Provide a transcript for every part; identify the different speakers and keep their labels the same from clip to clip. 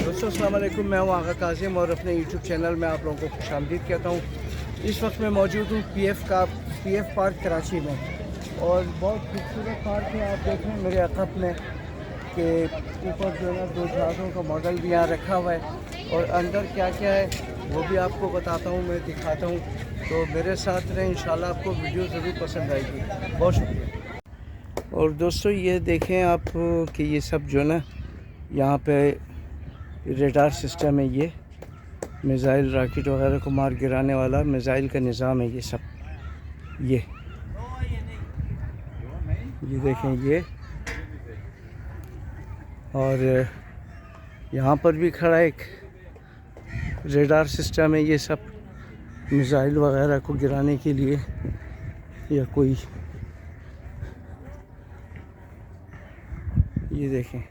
Speaker 1: दोस्तों अस्सलाम वालेकुम, मैं हूं आगा काज़िम और अपने यूट्यूब चैनल में आप लोगों को खुशामदीद कहता हूं। इस वक्त मैं मौजूद हूं पीएफ पार्क कराची में और बहुत खूबसूरत पार्क है। आप देख रहे हैं मेरे अक़ब में कि ऊपर जो है ना 2 जहाज़ों का मॉडल भी यहाँ रखा हुआ है और अंदर क्या क्या है वो भी आपको बताता हूँ, मैं दिखाता हूँ। तो मेरे साथ रहें, इंशाल्लाह आपको वीडियो ज़रूर पसंद आएगी। बहुत शुक्रिया। और दोस्तों ये देखें आप कि ये सब जो है ना यहाँ पे रेडार सिस्टम है, ये मिज़ाइल रॉकेट वगैरह को मार गिराने वाला मिज़ाइल का निज़ाम है ये सब। ये देखें ये, और यहाँ पर भी खड़ा एक रेडार सिस्टम है। ये सब मिज़ाइल वगैरह को गिराने के लिए या कोई, ये देखें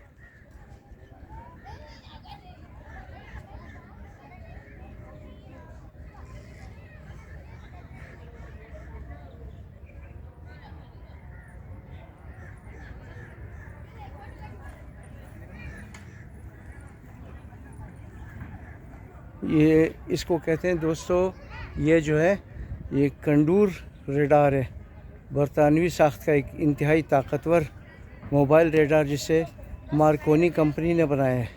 Speaker 1: ये इसको कहते हैं दोस्तों, ये जो है ये कंडूर रेडार है, बरतानवी साख्त का एक इंतहाई ताकतवर मोबाइल रेडार जिसे मार्कोनी कंपनी ने बनाया है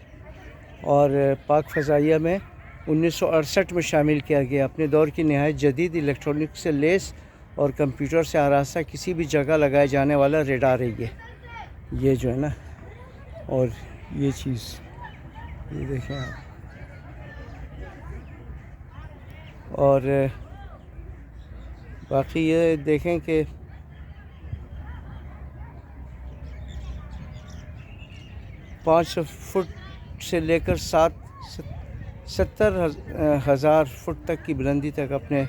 Speaker 1: और पाक फ़ज़ाइया में 1968 में शामिल किया गया। अपने दौर की नहायत जदीद इलेक्ट्रॉनिक से लेस और कंप्यूटर से आरास्ता किसी भी जगह लगाए जाने वाला रेडार है ये जो है ना। और ये चीज़ ये देखें आप, और बाकी ये देखें कि पाँच फुट से लेकर 70,000 फुट तक की बुलंदी तक अपने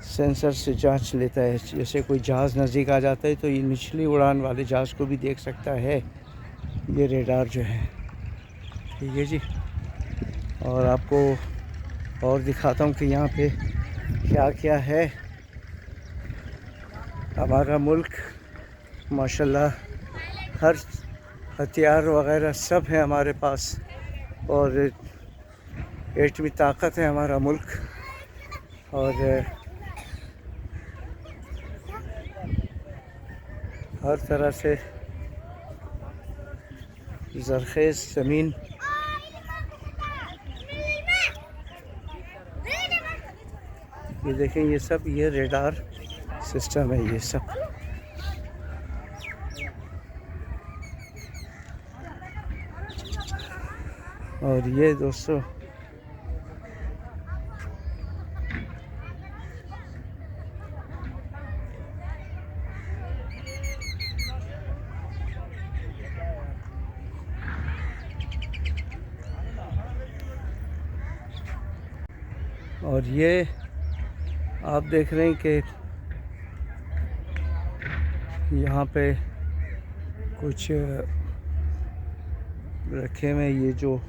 Speaker 1: सेंसर से जांच लेता है। जैसे कोई जहाज़ नज़दीक आ जाता है तो ये निचली उड़ान वाले जहाज़ को भी देख सकता है ये रेडार जो है। ठीक है जी, और आपको और दिखाता हूँ कि यहाँ पे क्या क्या है। हमारा मुल्क माशाल्लाह हर हथियार वगैरह सब है हमारे पास और एटमी ताकत है हमारा मुल्क। और हर तरह से ज़रख़ेज़ ज़मीन। ये देखें ये सब ये रेडार सिस्टम है ये सब। और ये दोस्तों और ये आप देख रहे हैं कि यहाँ पे कुछ रखे हुए, ये जो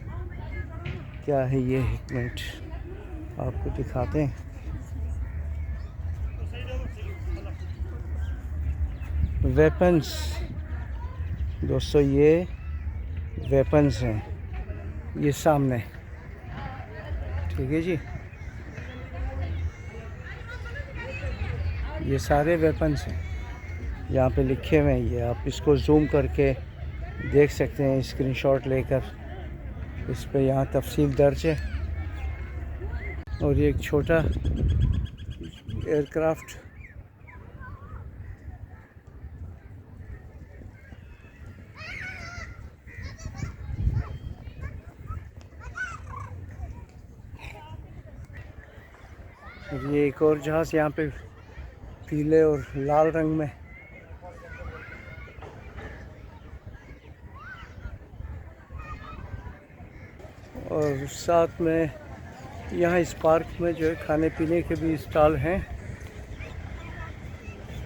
Speaker 1: क्या है ये, एक मिनट आपको दिखाते हैं। वेपन्स दोस्तों, ये वेपन्स हैं ये सामने। ठीक है जी, ये सारे वेपन्स हैं यहाँ पे लिखे हुए हैं। ये आप इसको जूम करके देख सकते हैं, स्क्रीनशॉट लेकर। इस पे यहाँ तफसील दर्ज है। और ये एक छोटा एयरक्राफ्ट, ये एक और जहाज़ यहाँ पे पीले और लाल रंग में। और साथ में यहाँ इस पार्क में जो है खाने पीने के भी स्टॉल हैं,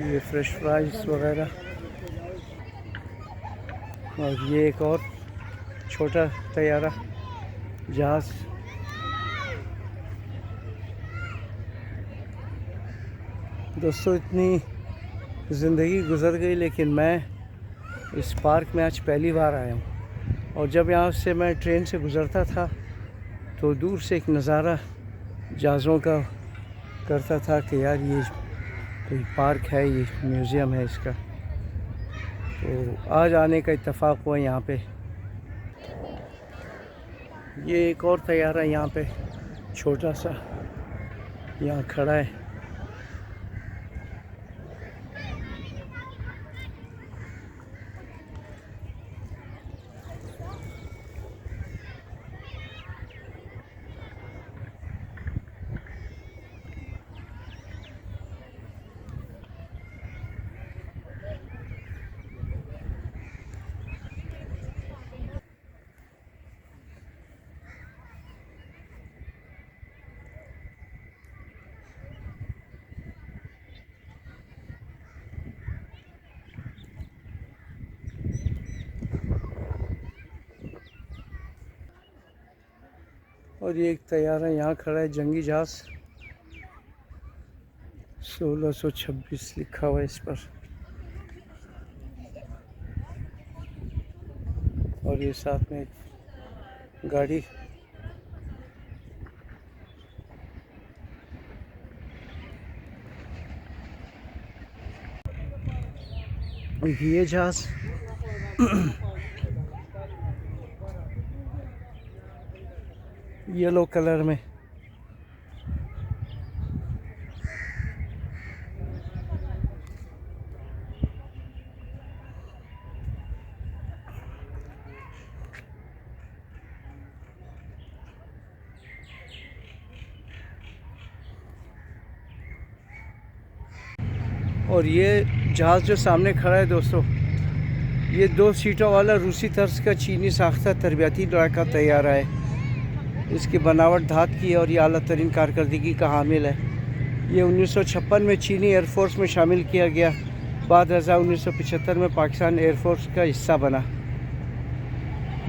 Speaker 1: ये फ्रेश फ्राइज वगैरह। और ये एक और छोटा तैयारा जहाज़। दोस्तों इतनी ज़िंदगी गुज़र गई लेकिन मैं इस पार्क में आज पहली बार आया हूँ और जब यहाँ से मैं ट्रेन से गुज़रता था तो दूर से एक नज़ारा जहाज़ों का करता था कि यार ये कोई पार्क है, ये म्यूज़ियम है इसका। तो आज आने का इत्तेफाक हुआ यहाँ पे। ये एक और तैयारा यहाँ पे छोटा सा यहाँ खड़ा है। और ये एक तैयारा यहाँ खड़ा है, जंगी जहाज़ 1626 लिखा हुआ है इस पर। और ये साथ में एक गाड़ी। ये जहाज़ येलो कलर में। और ये जहाज़ जो सामने खड़ा है दोस्तों, ये 2 सीटों वाला रूसी तर्ज का चीनी साख्ता तरबियती लड़ाका तैयारा है। इसकी बनावट धात की है और ये आला तरीन कारकर्दगी का हामिल है। ये 1956 में चीनी एयरफोर्स में शामिल किया गया। बाद 1975 में पाकिस्तान एयरफोर्स का हिस्सा बना।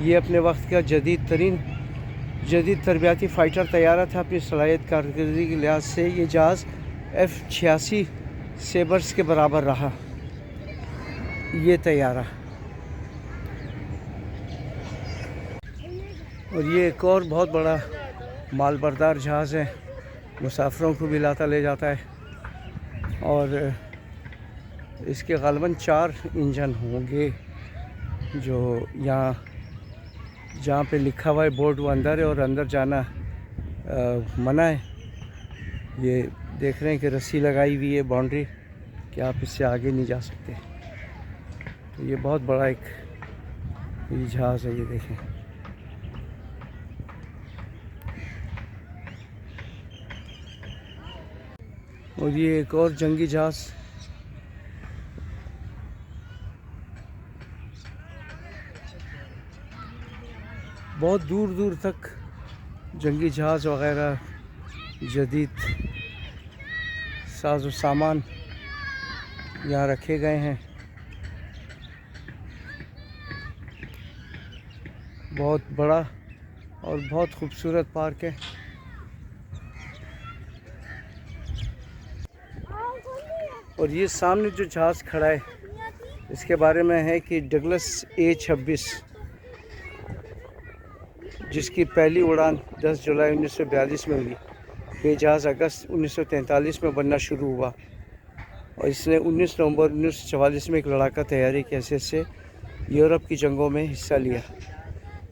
Speaker 1: ये अपने वक्त का जदीद तरबियाती फ़ाइटर तैयारा था। अपनी सलाहियत कारकर्दगी के लिहाज से ये जहाज़ F-86 सेबर्स के बराबर रहा। ये तैयारा। और ये एक और बहुत बड़ा मालबरदार जहाज़ है, मुसाफिरों को भी लाता ले जाता है। और इसके ग़ालिबन 4 इंजन होंगे। जो यहाँ जहाँ पे लिखा हुआ है बोर्ड वो अंदर है और अंदर जाना मना है। ये देख रहे हैं कि रस्सी लगाई हुई है, बाउंड्री, कि आप इससे आगे नहीं जा सकते। तो ये बहुत बड़ा एक ये जहाज़ है, ये देखें। और ये एक और जंगी जहाज़। बहुत दूर दूर तक जंगी जहाज़ वग़ैरह, जदीद साजो सामान यहाँ रखे गए हैं। बहुत बड़ा और बहुत खूबसूरत पार्क है। और ये सामने जो जहाज़ खड़ा है इसके बारे में है कि डगलस A-26, जिसकी पहली उड़ान 10 जुलाई 1942 में हुई। ये जहाज़ अगस्त 1943 में बनना शुरू हुआ और इसने 19 नवंबर 1944 में एक लड़ाका तैयारी की हैसियत से यूरोप की जंगों में हिस्सा लिया।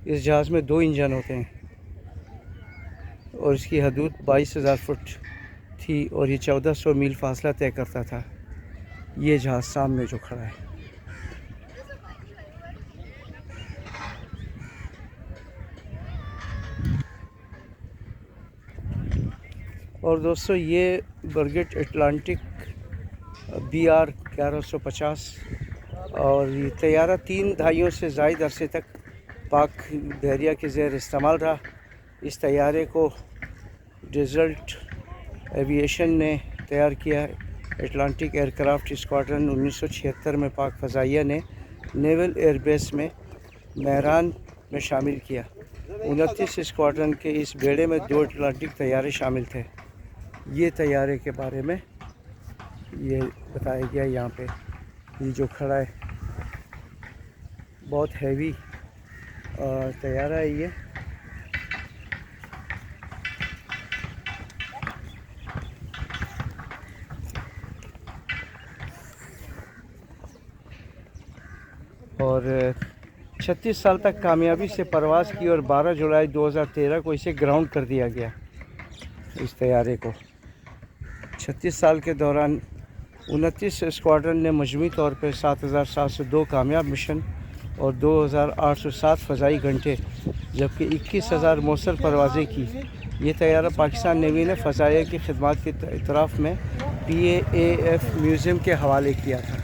Speaker 1: इस जहाज़ में 2 इंजन होते हैं और इसकी हदूद 22,000 फुट थी और ये 1400 मील फासला तय करता था। ये जहाज़ सामने जो खड़ा है। और दोस्तों ये बरगेट अटलांटिक BR 1150 और ये तैयारा 3 दहाइयों से ज़ायद अरसे तक पाक बहरिया के ज़ेर इस्तेमाल रहा। इस तैयारे को डेजर्ट एविएशन ने तैयार किया है। अटलांटिक एयरक्राफ्ट स्क्वाड्रन 1976 में पाक फ़ज़ाइया ने नेवल एयरबेस में मेहरान में शामिल किया। 29 स्क्वाड्रन के इस बेड़े में 2 अटलांटिक तैयारे शामिल थे। ये तैयारे के बारे में ये बताया गया यहाँ पे। ये जो खड़ा है बहुत हैवी तैयारा है ये। और 36 साल तक कामयाबी से परवाज़ की और 12 जुलाई 2013 को इसे ग्राउंड कर दिया गया। इस तैयारे को 36 साल के दौरान 29 स्क्वाड्रन ने मजमूई तौर पर 7,702 कामयाब मिशन और 2,807 फ़ज़ाई घंटे जबकि 21,000 मौसल परवाज़ें की। ये तैयारा पाकिस्तान नेवी ने फ़ज़ाइया की खिदमत के इतराफ़ में PAAF म्यूज़ियम के हवाले किया था।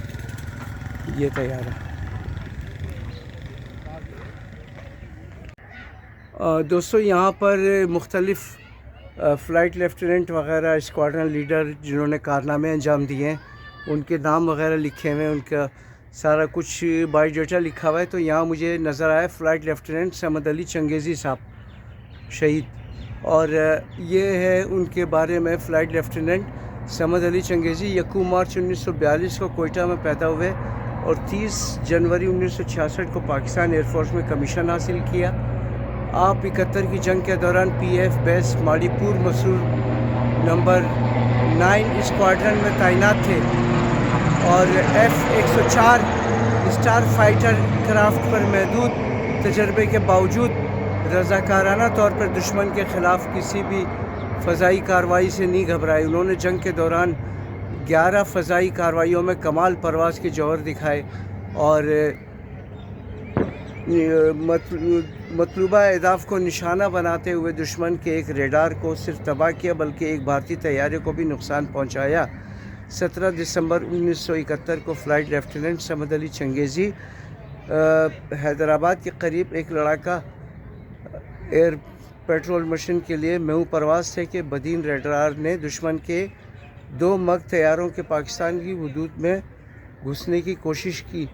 Speaker 1: ये तैयारा दोस्तों यहाँ पर मुख्तलिफ़ फ़्लाइट लेफ्टिनेंट वग़ैरह स्क्वाड्रन लीडर जिन्होंने कारनामे अंजाम दिए हैं उनके नाम वग़ैरह लिखे हुए हैं, उनका सारा कुछ बायोडाटा लिखा हुआ है। तो यहाँ मुझे नज़र आया फ़्लाइट लेफ्टिनेंट समद अली चंगेज़ी साहब शहीद, और ये है उनके बारे में। फ़्लाइट लेफ्टिनेंट समद अली चंगेज़ी 1 मार्च 1942 को कोयटा में पैदा हुए और 30 जनवरी 1966 को पाकिस्तान एयरफोर्स में कमीशन हासिल किया। आप 71 की जंग के दौरान PAF बेस माड़ीपुर मसूर नंबर 9 स्क्वाड्रन में तैनात थे और F-104 स्टार फाइटर क्राफ्ट पर महदूद तजर्बे के बावजूद रज़ाकाराना तौर पर दुश्मन के ख़िलाफ़ किसी भी फ़ज़ाई कार्रवाई से नहीं घबराए। उन्होंने जंग के दौरान 11 फ़ज़ाई कार्रवाइयों में कमाल परवाज़ के जौहर दिखाए और मतलूबा अहदाफ़ को निशाना बनाते हुए दुश्मन के एक रेडार को सिर्फ तबाह किया बल्कि एक भारतीय तैयारे को भी नुकसान पहुंचाया। 17 दिसंबर 1971 को फ़्लाइट लेफ्टिनेंट समद अली चंगेज़ी हैदराबाद के करीब एक लड़ाका एयर पेट्रोल मशीन के लिए महू परवाज़ थे कि बदीन रेडार ने दुश्मन के 2 मग तैयारों के पाकिस्तान की हदूद में घुसने की कोशिश की।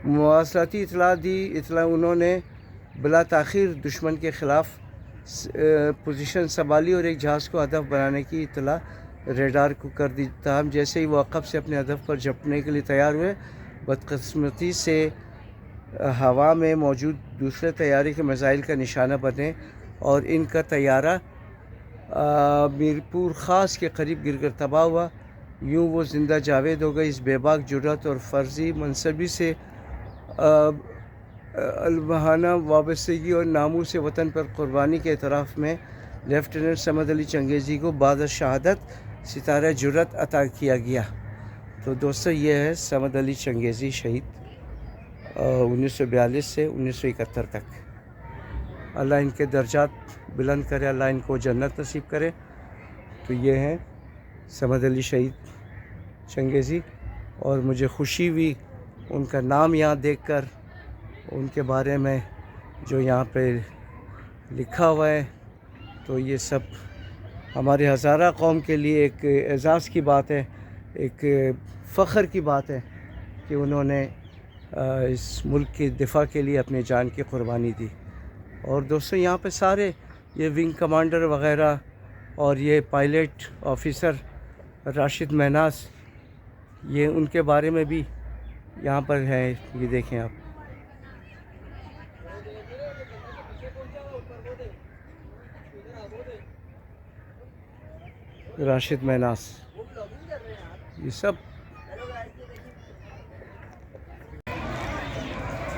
Speaker 1: मुवासलाती इतला दी। उन्होंने बिला ताख़ीर दुश्मन के ख़िलाफ़ पोजीशन संभाली और एक जहाज़ को हदफ बनाने की इतला रेडार को कर दी। ताहम जैसे ही वो अक़ब से अपने हदफ पर झपटने के लिए तैयार हुए, बदकिस्मती से हवा में मौजूद दूसरे तैयारे के मिसाइल का निशाना बने और इनका तैयारा मीरपुर ख़ास के करीब गिरकर तबाह हुआ। यूँ वो ज़िंदा जावेद हो गई। इस बेबाक जुर्रत और फ़र्ज़ी मनसबी से अलमहाना वाबस्तगी और नामू से वतन पर क़ुरबानी के एतराफ़ में लेफ्टिनेंट समद अली चंगेज़ी को बाद शहादत सितारा जुर्रत अता किया गया। तो दोस्तों ये है समद अली चंगेज़ी शहीद 1942 से 1971 तक। अल्लाह इनके दर्जात बुलंद करे, अल्लाह इनको जन्नत नसीब करे। तो ये हैं समद अली शहीद चंगेज़ी और मुझे खुशी हुई उनका नाम यहाँ देखकर, उनके बारे में जो यहाँ पे लिखा हुआ है। तो ये सब हमारे हज़ारा कौम के लिए एक एज़ाज़ की बात है, एक फ़ख्र की बात है कि उन्होंने इस मुल्क के दिफ़ा के लिए अपने जान की क़ुरबानी दी। और दोस्तों यहाँ पे सारे ये विंग कमांडर वग़ैरह और ये पायलट ऑफ़िसर राशिद महनास, ये उनके बारे में भी यहाँ पर है। ये देखें आप, राशिद महनास, ये सब।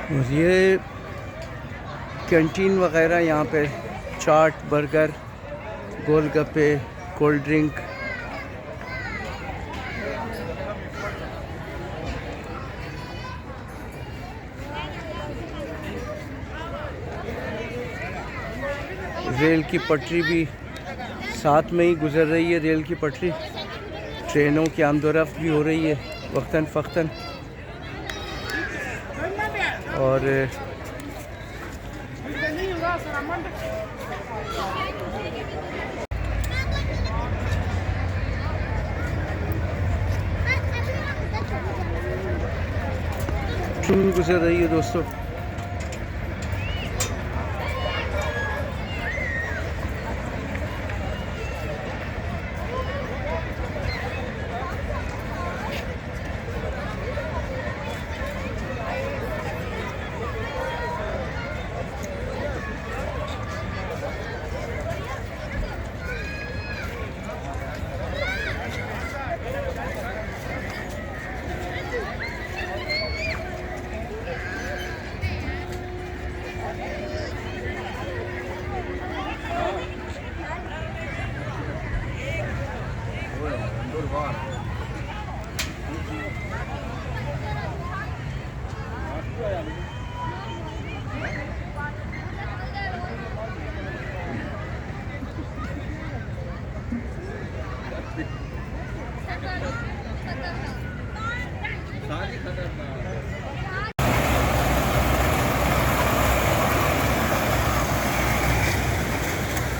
Speaker 1: और ये कैंटीन वग़ैरह यहाँ पे चाट, बर्गर, गोलगप्पे, कोल्ड ड्रिंक। रेल की पटरी भी साथ में ही गुज़र रही है। रेल की पटरी, ट्रेनों की आमदोरफ्त भी हो रही है वक्तन फ़क्तन। और ट्रेन गुज़र रही है दोस्तों।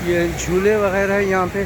Speaker 1: ये झूले वगैरह यहाँ पे